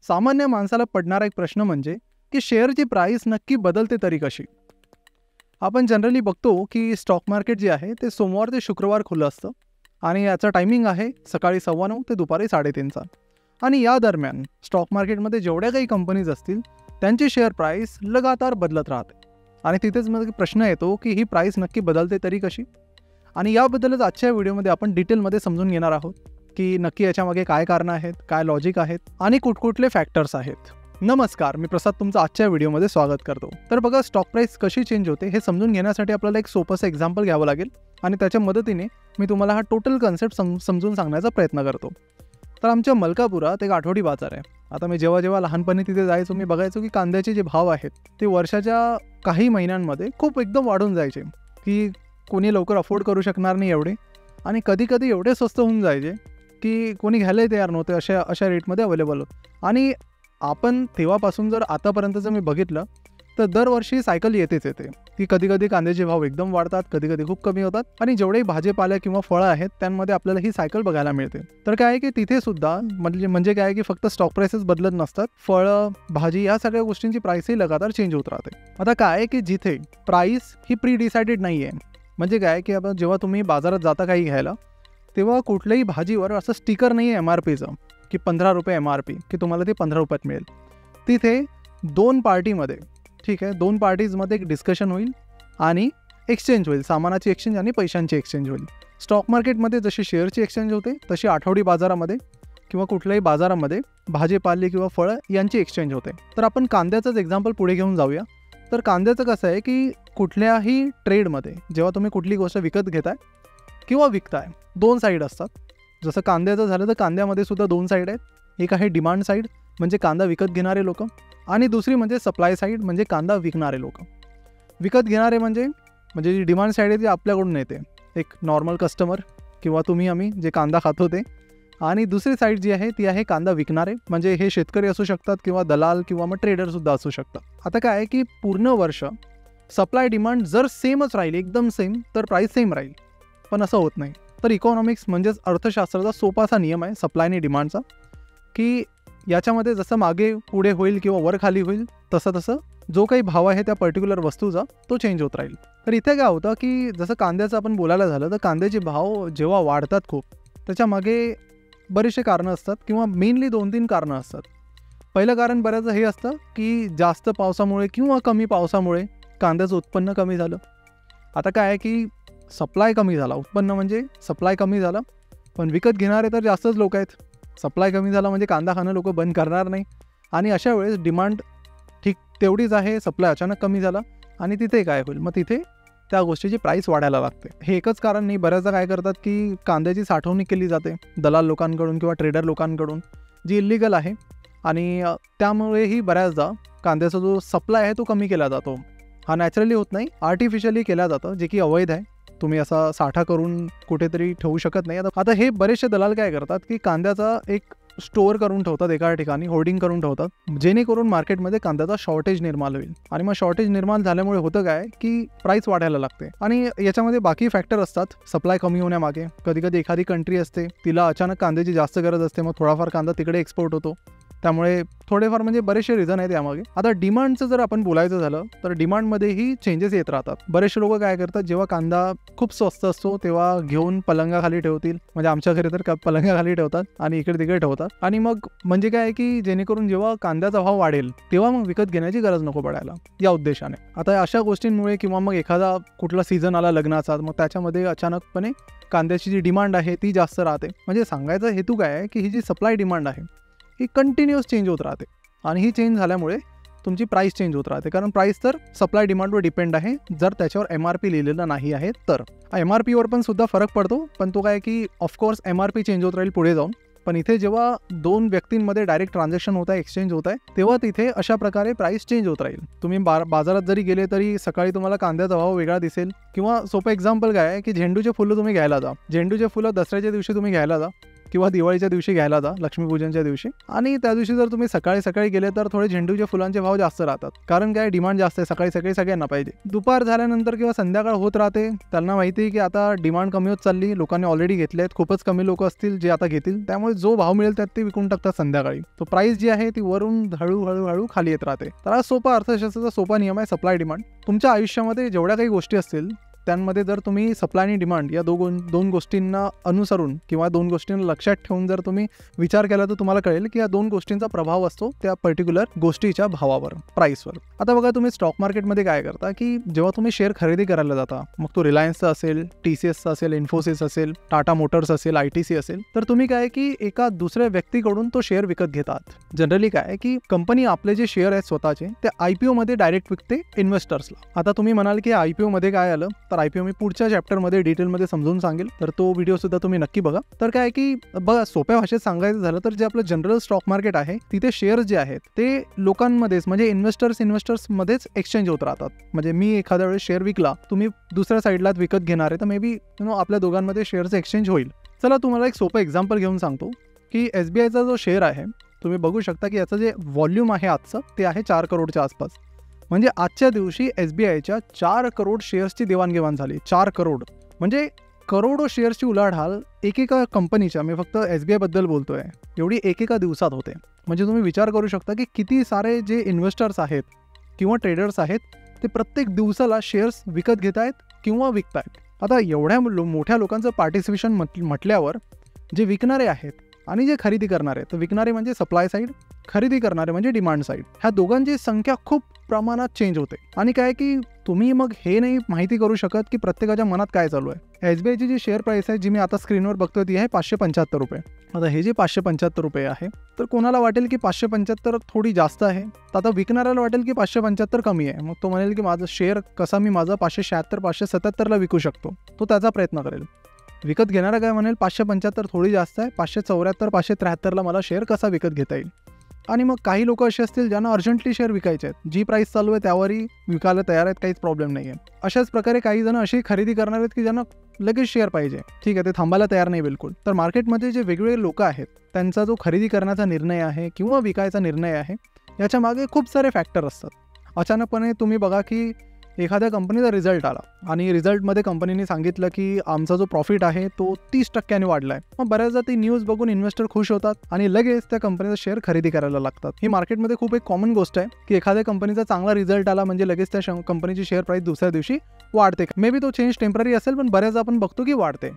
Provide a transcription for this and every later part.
सामान्य माणसाला पडणारा एक प्रश्न म्हणजे की शेअरची प्राइस नक्की बदलते तरी कशी. आपण जनरली बघतो की स्टॉक मार्केट जे आहे ते सोमवार ते शुक्रवार खुलं असतं आणि याचा टायमिंग आहे सकाळी 9:15 ते दुपारी 3:30चा. आणि या दरम्यान स्टॉक मार्केटमध्ये जेवढ्या काही कंपनीज असतील त्यांची शेअर प्राइस लगातार बदलत राहते. आणि तिथेच मग प्रश्न येतो की ही प्राइस नक्की बदलते तरी कशी. आणि याबद्दलच आजच्या व्हिडिओमध्ये आपण डिटेलमध्ये समजून घेणार आहोत की नक्की याच्यामागे काय कारणं आहेत, काय लॉजिक आहेत आणि कुठकुठले फॅक्टर्स आहेत. नमस्कार, मी प्रसाद तुमचं आजच्या व्हिडिओमध्ये स्वागत करतो. तर बघा, स्टॉक प्राइस कशी चेंज होते हे समजून घेण्यासाठी आपल्याला एक सोपंसं एक्झाम्पल घ्यावं लागेल आणि त्याच्या मदतीने मी तुम्हाला हा टोटल कन्सेप्ट समजून सांगण्याचा प्रयत्न करतो. तर आमच्या मलकापुरात एक आठवडी बाजार आहे. आता मी जेव्हा लहानपणी तिथे जायचो, मी बघायचो की कांद्याचे जे भाव आहेत ते वर्षाच्या काही महिन्यांमध्ये खूप एकदम वाढून जायचे की कोणी लवकर अफोर्ड करू शकणार नाही एवढे, आणि कधी कधी एवढे स्वस्त होऊन जायचे की कोणी घ्यायलाही तयार नव्हते, अशा रेटमध्ये अवेलेबल होत. आणि आपण तेव्हापासून जर आतापर्यंतचं मी बघितलं तर दरवर्षी सायकल येतेच येते की कधी कधी कांद्याचे भाव एकदम वाढतात, कधी कधी खूप कमी होतात, आणि जेवढेही भाजीपाला किंवा फळं आहेत त्यांमध्ये आपल्याला ही सायकल बघायला मिळते. तर काय आहे की तिथे सुद्धा म्हणजे काय आहे की फक्त स्टॉक प्राइसेस बदलत नसतात, फळं, भाजी या सगळ्या गोष्टींची प्राइसही लगातार चेंज होत राहते. आता काय आहे की जिथे प्राइस ही प्री डिसाइडेड नाही आहे, म्हणजे काय की आता जेव्हा तुम्ही बाजारात जाता काही घ्यायला तेव्हा कुठल्याही भाजीवर असं स्टिकर नाही आहे MRPचं की 15 रुपये MRP की तुम्हाला ते 15 रुपयात मिळेल. तिथे दोन पार्टीमध्ये, ठीक आहे, दोन पार्टीजमध्ये एक डिस्कशन होईल आणि एक्सचेंज होईल, सामानाची एक्सचेंज आणि पैशांची एक्सचेंज होईल. स्टॉक मार्केटमध्ये जशी शेअरची एक्सचेंज होते तशी आठवडी बाजारामध्ये किंवा कुठल्याही बाजारामध्ये भाजीपाले किंवा फळं यांची एक्सचेंज होते. तर आपण कांद्याचंच एक्झाम्पल पुढे घेऊन जाऊया. तर कांद्याचं कसं आहे की कुठल्याही ट्रेडमध्ये जेव्हा तुम्ही कुठली गोष्ट विकत घेताय किंवा विकताय, दोन साईड असतात. जसं कांद्याचं झालं तर कांद्यामध्ये सुद्धा दोन साईड आहेत. एक आहे डिमांड साईड, म्हणजे कांदा विकत घेणारे लोक, आणि दुसरी म्हणजे सप्लाय साईड, म्हणजे कांदा विकणारे लोक. विकत घेणारे म्हणजे जी डिमांड साईड आहे ती आपल्याकडून येते, एक नॉर्मल कस्टमर किंवा तुम्ही आम्ही जे कांदा खातो ते. आणि दुसरी साईड जी आहे ती आहे कांदा विकणारे, म्हणजे हे शेतकरी असू शकतात किंवा दलाल किंवा मग ट्रेडरसुद्धा असू शकतात. आता काय आहे की पूर्ण वर्ष सप्लाय डिमांड जर सेमच राहील, एकदम सेम, तर प्राईस सेम राहील. पण असं होत नाही. तर इकॉनॉमिक्स म्हणजेच अर्थशास्त्राचा सोपासा नियम आहे सप्लाय आणि डिमांडचा, की याच्यामध्ये जसं मागे पुढे होईल किंवा वर खाली होईल तसं जो काही भाव आहे त्या पर्टिक्युलर वस्तूचा तो चेंज होत राहील. तर इथे काय होतं की जसं कांद्याचं आपण बोलायला झालं तर कांद्याचे भाव जेव्हा वाढतात खूप, त्याच्यामागे बरेचसे कारणं असतात किंवा मेनली 2-3 कारणं असतात. पहिलं कारण बऱ्याच हे असतं की जास्त पावसामुळे किंवा कमी पावसामुळे कांद्याचं उत्पन्न कमी झालं. आता काय आहे की सप्लाय कमी झाला, उत्पन्न म्हणजे सप्लाय कमी झालं, पण विकत घेणारे तर जास्तच लोक आहेत. सप्लाय कमी झाला म्हणजे कांदा खाणं लोक बंद करणार नाही, आणि अशा वेळेस डिमांड ठीक तेवढीच आहे, सप्लाय अचानक कमी झाला, आणि तिथे काय होईल, मग तिथे त्या गोष्टीची प्राईस वाढायला लागते. हे एकच कारण नाही, बऱ्याचदा काय करतात की कांद्याची साठवणूक केली जाते दलाल लोकांकडून किंवा ट्रेडर लोकांकडून, जी इल्लिगल आहे, आणि त्यामुळेही बऱ्याचदा कांद्याचा जो सप्लाय आहे तो कमी केला जातो. हा नॅचरली होत नाही, आर्टिफिशियली केला जातं, जे की अवैध आहे. तुम्ही असा साठा करून कुठेतरी ठेवू शकत नाही. आता हे बरेचसे दलाल काय करतात की कांद्याचा एक स्टोअर करून ठेवतात एका ठिकाणी, होर्डिंग करून ठेवतात, जेणेकरून मार्केटमध्ये कांद्याचा शॉर्टेज निर्माण होईल. आणि मग शॉर्टेज निर्माण झाल्यामुळे होतं काय की प्राइस वाढायला लागते. आणि याच्यामध्ये बाकी फॅक्टर असतात सप्लाय कमी होण्यामागे. कधी कधी एखादी कंट्री असते, तिला अचानक कांद्याची जास्त गरज असते, मग थोडाफार कांदा तिकडे एक्सपोर्ट होतो, त्यामुळे थोडेफार म्हणजे बरेचसे रिझन आहेत यामागे. आता डिमांडचं जर आपण बोलायचं झालं तर डिमांडमध्येही चेंजेस येत राहतात. बरेचसे लोक काय करतात, जेव्हा कांदा खूप स्वस्त असतो तेव्हा घेऊन पलंगाखाली ठेवतील, म्हणजे आमच्या घरी तर पलंगाखाली ठेवतात आणि इकडे तिकडे ठेवतात. आणि मग म्हणजे काय आहे की जेणेकरून जेव्हा कांद्याचा भाव वाढेल तेव्हा मग विकत घेण्याची गरज नको पडायला, या उद्देशाने. आता अशा गोष्टींमुळे किंवा मग एखादा कुठला सीझन आला लग्नाचा, मग त्याच्यामध्ये अचानकपणे कांद्याची जी डिमांड आहे ती जास्त राहते. म्हणजे सांगायचा हेतू काय आहे की ही जी सप्लाय डिमांड आहे ही कंटिन्युअस चेंज होत राहते, आणि ही चेंज झाल्यामुळे तुमची प्राइस चेंज होत राहते. कारण प्राइस तर सप्लाय डिमांडवर डिपेंड आहे, जर त्याच्यावर MRP लिहिलेलं नाही आहे तर. MRPवर पण सुद्धा फरक पडतो, पण तो काय की ऑफकोर्स MRP चेंज होत राहील पुढे जाऊन. पण इथे जेव्हा दोन व्यक्तींमध्ये डायरेक्ट ट्रान्झॅक्शन होत आहे, एक्सचेंज होत आहे, तेव्हा तिथे अशा प्रकारे प्राइस चेंज होत राहील. तुम्ही बाजारात जरी गेले तरी सकाळी तुम्हाला कांद्याचा भाव वेगळा दिसेल. किंवा सोपं एक्झाम्पल काय आहे की झेंडूचे फुलं तुम्ही घ्यायला जा, झेंडूचे फुलं दसऱ्याच्या दिवशी तुम्ही घ्यायला जा, किंवा दिवाळीच्या दिवशी घ्यायला जा, लक्ष्मीपूजनच्या दिवशी. आणि त्या दिवशी जर तुम्ही सकाळी सकाळी गेले तर थोडे झेंडूच्या फुलांचे भाव जास्त राहतात, कारण काय डिमांड जास्त आहे, सकाळी सकाळी सगळ्यांना पाहिजे. दुपार झाल्यानंतर किंवा संध्याकाळ होत राहते, त्यांना माहिती आहे की आता डिमांड कमी होत चालली, लोकांनी ऑलरेडी घेतले आहेत, खूपच कमी लोक असतील जे आता घेतील, त्यामुळे जो भाव मिळेल त्यात ते विकून टाकतात संध्याकाळी. तो प्राइस जी आहे ती वरून हळूहळू खाली येत राहते. तर हा सोपा अर्थशास्त्राचा सोपा नियम आहे सप्लाय डिमांड. तुमच्या आयुष्यामध्ये जेवढ्या काही गोष्टी असतील त्यांमध्ये जर तुम्ही सप्लाय आणि डिमांड या दोन गोष्टींना अनुसरून किंवा दोन गोष्टींना लक्षात ठेवून जर तुम्ही विचार केला तर तुम्हाला कळेल की या दोन गोष्टींचा प्रभाव असतो त्या पर्टिक्युलर गोष्टीच्या भावावर, प्राइसवर. आता बघा, तुम्ही स्टॉक मार्केटमध्ये काय करता की जेव्हा तुम्ही शेअर खरेदी करायला जाता, मग तो रिलायन्सचा असेल, TCSचा असेल, इन्फोसिस असेल, टाटा मोटर्स असेल, ITC असेल, तर तुम्ही काय की एका दुसऱ्या व्यक्तीकडून तो शेअर विकत घेतात. जनरली काय की कंपनी आपले जे शेअर आहेत स्वतःचे ते IPO मध्ये डायरेक्ट विकते इन्व्हेस्टर्सला. आता तुम्ही म्हणाल की IPO मध्ये काय आलं, तर IPO मी पुढच्या चॅप्टरमध्ये डिटेलमध्ये समजून सांगेल, तर तो व्हिडिओ सुद्धा तुम्ही नक्की बघा. तर काय की बघा, सोप्या भाषेत सांगायचं झालं तर जे आपलं जनरल स्टॉक मार्केट आहे तिथे शेअर जे आहेत ते लोकांमध्येच म्हणजे इन्व्हेस्टर्स मध्येच एक्सचेंज होत राहतात. म्हणजे मी एखाद्या वेळेस शेअर विकला, तुम्ही दुसऱ्या साईडला विकत घेणार आहे, तर मे बी आपल्या दोघांमध्ये शेअरचं एक्सचेंज होईल. चला तुम्हाला एक सोपं एक्झाम्पल घेऊन सांगतो की SBIचा जो शेअर आहे तुम्ही बघू शकता की याचं जे व्हॉल्यूम आहे आजचं ते आहे 4 करोडच्या आसपास. म्हणजे आजच्या दिवशी SBIच्या 4 करोड शेअर्सची देवाणघेवाण झाली. 4 करोड म्हणजे करोडो शेअर्सची उलाढाल एकेका कंपनीच्या, मी फक्त SBI बद्दल बोलतोय, एवढी एकेका दिवसात होते. म्हणजे तुम्ही विचार करू शकता की किती सारे जे इन्व्हेस्टर्स आहेत किंवा ट्रेडर्स आहेत ते प्रत्येक दिवसाला शेअर्स विकत घेत आहेत किंवा विकतायत. आता एवढ्या मोठ्या लोकांचं पार्टिसिपेशन म्हटल्यावर जे विकणारे आहेत आणि जे खरेदी करणारे, तर विकणारे म्हणजे सप्लाय साईड, खरेदी करणारे म्हणजे डिमांड साईड, ह्या दोघांची संख्या खूप प्रमाणात चेंज होते. आणि काय की तुम्ही मग हे नाही माहिती करू शकत की प्रत्येकाच्या मनात काय चालू आहे. SBIची जी शेअर प्राइस आहे जी मी आता स्क्रीनवर बघतोय ती आहे 575 रुपये. आता हे जे 575 रुपये आहे, तर कोणाला वाटेल की 575 थोडी जास्त आहे, तर आता विकणाऱ्याला वाटेल की 575 कमी आहे. मग तो म्हणेल की माझं शेअर कसा मी माझा 576 577ला विकू शकतो, तो त्याचा प्रयत्न करेल. विकत घेणारा काय म्हणेल 575 थोडी जास्त आहे, 574 573ला मला शेअर कसा विकत घेता येईल. आणि मग काही लोक असे असतील ज्यांना अर्जंटली शेअर विकायचे आहेत, जी प्राइस चालू आहे त्यावरही विकायला तयार आहेत, काहीच प्रॉब्लेम नाही आहे. अशाच प्रकारे काही जण अशी खरेदी करणार आहेत की ज्यांना लगेच शेअर पाहिजे, ठीक आहे, ते थांबायला तयार नाही बिलकुल. तर मार्केटमध्ये जे वेगवेगळे लोक आहेत त्यांचा जो खरेदी करण्याचा निर्णय आहे किंवा विकायचा निर्णय आहे याच्या मागे खूप सारे फॅक्टर असतात. अचानकपणे तुम्ही बघा की एखाद्या कंपनीचा रिझल्ट आला आणि रिझल्टमध्ये कंपनीने सांगितलं की आमचा जो प्रॉफिट आहे तो 30% वाढला आहे. मग बऱ्याचदा ती न्यूज बघून इन्व्हेस्टर खुश होतात आणि लगेच त्या कंपनीचा शेअर खरेदी करायला लागतात. ही मार्केटमध्ये खूप एक कॉमन गोष्ट आहे की एखाद्या कंपनीचा चांगला रिझल्ट आला म्हणजे लगेच त्या कंपनीची शेअर प्राइस दुसऱ्या दिवशी वाढते. मे बी तो चेंज टेम्पररी असेल, पण बऱ्याचदा आपण बघतो की वाढते.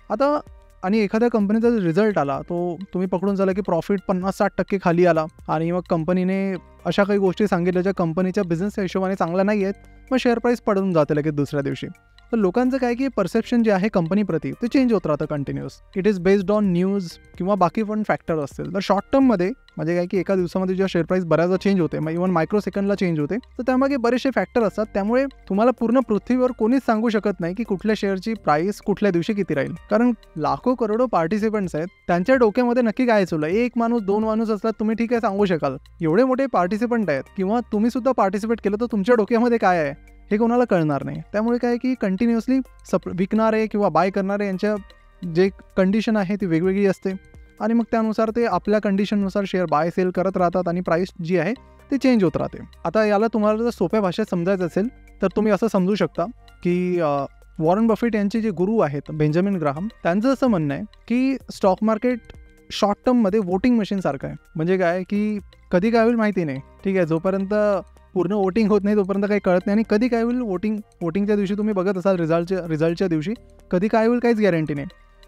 आता आणि एखाद्या कंपनीचा जो रिझल्ट आला तो तुम्ही पकडून झाला की प्रॉफिट 50-60% खाली आला आणि मग कंपनीने अशा काही गोष्टी सांगितल्या ज्या कंपनीच्या बिझनेसच्या हिशोबाने चांगल्या नाही आहेत, मग शेअर प्राइस पडून जाते लगेच दुसऱ्या दिवशी. तर लोकांचं काय की परसेप्शन जे आहे कंपनीप्रती ते चेंज होत राहतं continuous. It is based on news किंवा बाकी पण फॅक्टर असतील. तर शॉर्ट टर्ममध्ये म्हणजे काय की एका दिवसामध्ये जेव्हा शेअर प्राइस बऱ्याचदा चेंज होते, मग इव्हन मायक्रो सेकंडला चेंज होते, तर त्यामागे बरेचसे फॅक्टर असतात. त्यामुळे तुम्हाला पूर्ण पृथ्वीवर कोणीच सांगू शकत नाही की कुठल्या शेअरची प्राइस कुठल्या दिवशी किती राहील, कारण लाखो करोडो पार्टिसिपंट्स आहेत, त्यांच्या डोक्यामध्ये नक्की काय चालू आहे. एक माणूस 2 माणूस असतात, तुम्ही ठीक आहे सांगू शकाल. एवढे मोठे पार्टिसिपंट आहेत किंवा तुम्ही सुद्धा पार्टिसिपेट केलं तर तुमच्या डोक्यामध्ये काय आहे हे कोणाला कळणार नाही. त्यामुळे काय की कंटिन्युअसली विकणारे किंवा बाय करणारे यांच्या जे कंडिशन आहे ती वेगवेगळी असते आणि मग त्यानुसार ते आपल्या कंडिशननुसार शेअर बाय सेल करत राहतात आणि प्राइस जी आहे ती चेंज होत राहते. आता याला तुम्हाला जर सोप्या भाषेत समजायचं असेल तर तुम्ही असं समजू शकता की वॉरन बफेट यांचे जे गुरु आहेत बेंजामिन ग्राहम, त्यांचं असं म्हणणं आहे की स्टॉक मार्केट शॉर्ट टर्ममध्ये वोटिंग मशीन सारखं आहे. म्हणजे काय की कधी काय होईल माहिती नाही, ठीक आहे, जोपर्यंत पूर्ण वोटिंग होत नाही तोपर्यंत काही कळत नाही. आणि कधी काय होईल वोटिंगच्या दिवशी तुम्ही बघत असाल रिझल्टच्या दिवशी कधी काय होईल काहीच गॅरंटी नाही.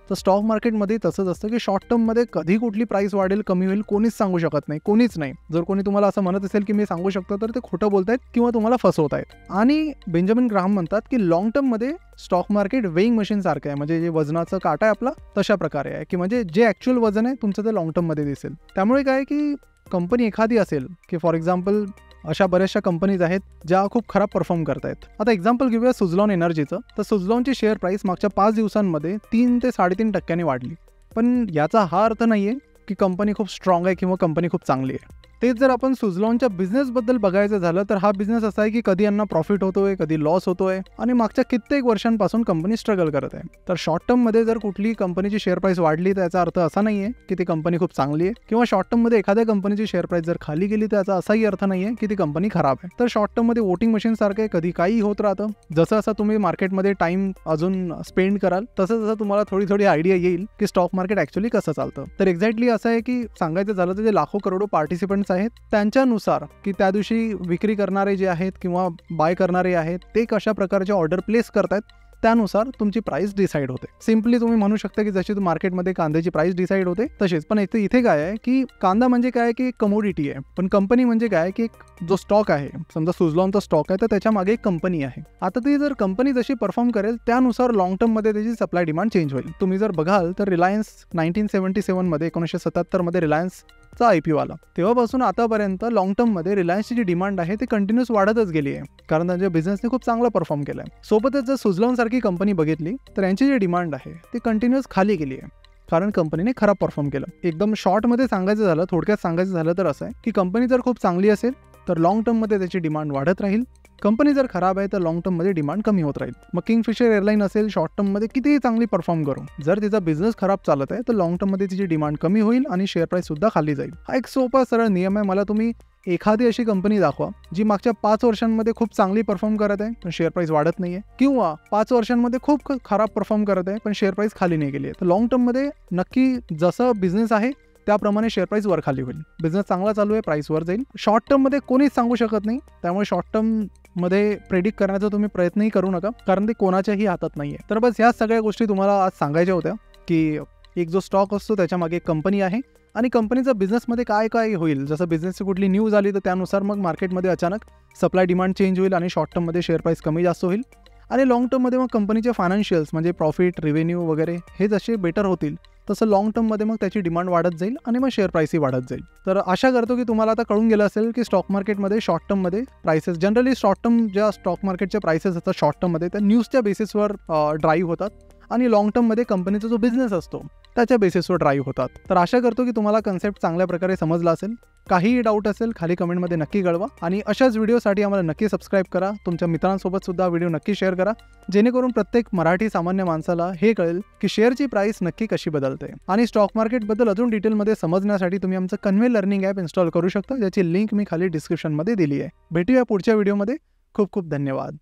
तर स्टॉक मार्केटमध्ये तसंच असतं की शॉर्ट टर्ममध्ये कधी कुठली प्राइस वाढेल कमी होईल कोणीच सांगू शकत नाही, कोणीच नाही. जर कोणी तुम्हाला असं म्हणत असेल की मी सांगू शकतो तर ते खोटं बोलतायत किंवा तुम्हाला फसवत आहेत. आणि बेंजामिन ग्राहम म्हणतात की लॉंग टर्ममध्ये स्टॉक मार्केट वेइंग मशीन सारखं आहे. म्हणजे जे वजनाचं काटा आहे आपला तशा प्रकारे आहे की म्हणजे जे ॲक्च्युअल वजन आहे तुमचं ते लॉंग टर्ममध्ये दिसेल. त्यामुळे काय की कंपनी एखादी असेल की फॉर एक्झाम्पल अशा बऱ्याचशा कंपनीज आहेत ज्या खूप खराब परफॉर्म करत आहेत. आता एक्झाम्पल घेऊया सुझलॉन एनर्जीचं. तर सुझलॉनची शेअर प्राइस मागच्या 5 दिवसांमध्ये 3 ते 3.5% वाढली. पण याचा हा अर्थ नाही आहे की कंपनी खूप स्ट्रॉंग आहे किंवा कंपनी खूप चांगली आहे. तेच जर आपण सुझलॉनच्या बिझनेसबद्दल बघायचं झालं तर हा बिझनेस असा आहे की कधी यांना प्रॉफिट होतोय, कधी लॉस होतोय आणि मागच्या कित्येक वर्षांपासून कंपनी स्ट्रगल करत आहे. तर शॉर्ट टर्ममध्ये जर कुठली कंपनीची शेअर प्राइस वाढली तर याचा अर्थ असा नाही आहे की ती कंपनी खूप चांगली आहे, किंवा शॉर्ट टर्ममध्ये एखाद्या कंपनीची शेअर प्राइस जर खाली गेली तर याचा असाही अर्थ नाही आहे की ती कंपनी खराब आहे. तर शॉर्ट टर्ममध्ये वोटिंग मशीन सारखे कधी काही होत राहतं. जसं जसं तुम्ही मार्केटमध्ये टाइम अजून स्पेंड कराल तसं तसं तुम्हाला थोडी थोडी आयडिया येईल की स्टॉक मार्केट ऍक्च्युअली कसं चालतं. तर एक्झॅक्टली असं आहे की सांगायचं झालं तर जे लाखो करोडो पार्टिसिपंट्स आहेत त्यांच्यानुसार की त्या दिवशी विक्री करणारे जे आहेत किंवा बाय करणारे आहेत ते कशा प्रकारचे ऑर्डर प्लेस करतात त्यानुसार तुमची प्राइस डिसाईड होते. सिम्पली तुम्ही म्हणू शकता की जशी मार्केटमध्ये कांद्याची प्राइस डिसाईड होते तशीच. पण इथे काय आहे की कांदा म्हणजे काय की कमोडिटी आहे, पण कंपनी म्हणजे काय की जो स्टॉक आहे, समजा सुझलॉनचा स्टॉक आहे तर त्याच्या मागे एक कंपनी आहे. आता ती जर कंपनी जशी परफॉर्म करेल त्यानुसार लॉंग टर्म मध्ये त्याची सप्लाय डिमांड चेंज होईल. तुम्ही जर बघाल तर रिलायन्स 1977 मध्ये 1977 मध्ये रिलायन्सचा IPO आला. तेव्हापासून आतापर्यंत लॉंग टर्म मध्ये रिलायन्सची जी डिमांड आहे ती कंटिन्यूअस वाढतच गेली आहे, कारण त्यांच्या बिझनेसने खूप चांगला परफॉर्म केलाय. सोबतच जर सुझलॉन सारखी कंपनी बघितली तर यांची जी डिमांड आहे ती कंटिन्यूअस खाली गेली आहे, कारण कंपनीने खराब परफॉर्म केलं. एकदम शॉर्टमध्ये सांगायचं झालं, थोडक्यात सांगायचं झालं तर असं आहे की कंपनी जर खूप चांगली असेल तर लॉंग टर्ममध्ये त्याची डिमांड वाढत राहील. कंपनी जर खराब आहे तर लॉंग टर्ममध्ये डिमांड कमी होत राहील. मग किंगफिशर एअरलाईन असेल, शॉर्ट टर्ममध्ये कितीही चांगली परफॉर्म करू, जर तिचा बिझनेस खराब चालत आहे तर लॉंग टर्ममध्ये तिची डिमांड कमी होईल आणि शेअर प्राइस सुद्धा खाली जाईल. हा एक सोपा सरळ नियम आहे. मला तुम्ही एखादी अशी कंपनी दाखवा जी मागच्या 5 वर्षांमध्ये खूप चांगली परफॉर्म करत आहे पण शेअर प्राइस वाढत नाहीये, किंवा 5 वर्षांमध्ये खूप खराब परफॉर्म करत आहे पण शेअर प्राइस खाली नाही गेली आहे. तर लॉंग टर्ममध्ये नक्की जसं बिझनेस आहे त्याप्रमाणे शेअर प्राइस वर खाली होईल. बिझनेस चांगला चालू आहे, प्राइस वर जाईल. शॉर्ट टर्ममध्ये कोणीच सांगू शकत नाही, त्यामुळे शॉर्ट टर्म मध्ये प्रेडिक्ट करण्याचा तुम्ही प्रयत्नही करू नका, कारण ते कोणाच्याही हातात नाहीये. तर बस ह्या सगळ्या गोष्टी तुम्हाला आज सांगायच्या होत्या की एक जो स्टॉक असतो त्याच्या मागे एक कंपनी आहे आणि कंपनीचा बिझनेसमध्ये काय काय होईल, जसं बिझनेसची कुठली न्यूज आली तर त्यानुसार मग मार्केटमध्ये अचानक सप्लाय डिमांड चेंज होईल आणि शॉर्ट टर्ममध्ये शेअर प्राइस कमी जास्त होईल. आणि लॉंग टर्ममध्ये मग कंपनीचे फायनान्शियल्स म्हणजे प्रॉफिट, रेव्हेन्यू वगैरे हे जसे बेटर होतील तसं लॉंग टर्ममध्ये मग त्याची डिमांड वाढत जाईल आणि मग शेअर प्राइसही वाढत जाईल. तर आशा करतो की तुम्हाला आता कळून गेलं असेल की स्टॉक मार्केटमध्ये शॉर्ट टर्ममध्ये प्राइसेस जनरली शॉर्ट टर्म ज्या स्टॉक मार्केटच्या प्राइसेस असतात शॉर्ट टर्ममध्ये त्या न्यूजच्या बेसिसवर ड्राईव्ह होतात आणि लॉंग टर्ममध्ये कंपनीचा जो बिझनेस असतो त्याच्या बेसिसवर ड्राईव्ह होतात. तर आशा करतो की तुम्हाला कन्सेप्ट चांगल्या प्रकारे समजला असेल. काहीही डाऊट असेल खाली कमेंटमध्ये नक्की कळवा आणि अशाच व्हिडिओसाठी आम्हाला नक्की सबस्क्राईब करा. तुमच्या मित्रांसोबत सुद्धा व्हिडिओ नक्की शेअर करा, जेणेकरून प्रत्येक मराठी सामान्य माणसाला हे कळेल की शेअरची प्राइस नक्की कशी बदलते. आणि स्टॉक मार्केटबद्दल अजून डिटेलमध्ये समजण्यासाठी तुम्ही आमचं कन्वे लर्निंग ॲप इन्स्टॉल करू शकता, ज्याची लिंक मी खाली डिस्क्रिप्शनमध्ये दिली आहे. भेटूया पुढच्या व्हिडिओमध्ये. खूप खूप धन्यवाद.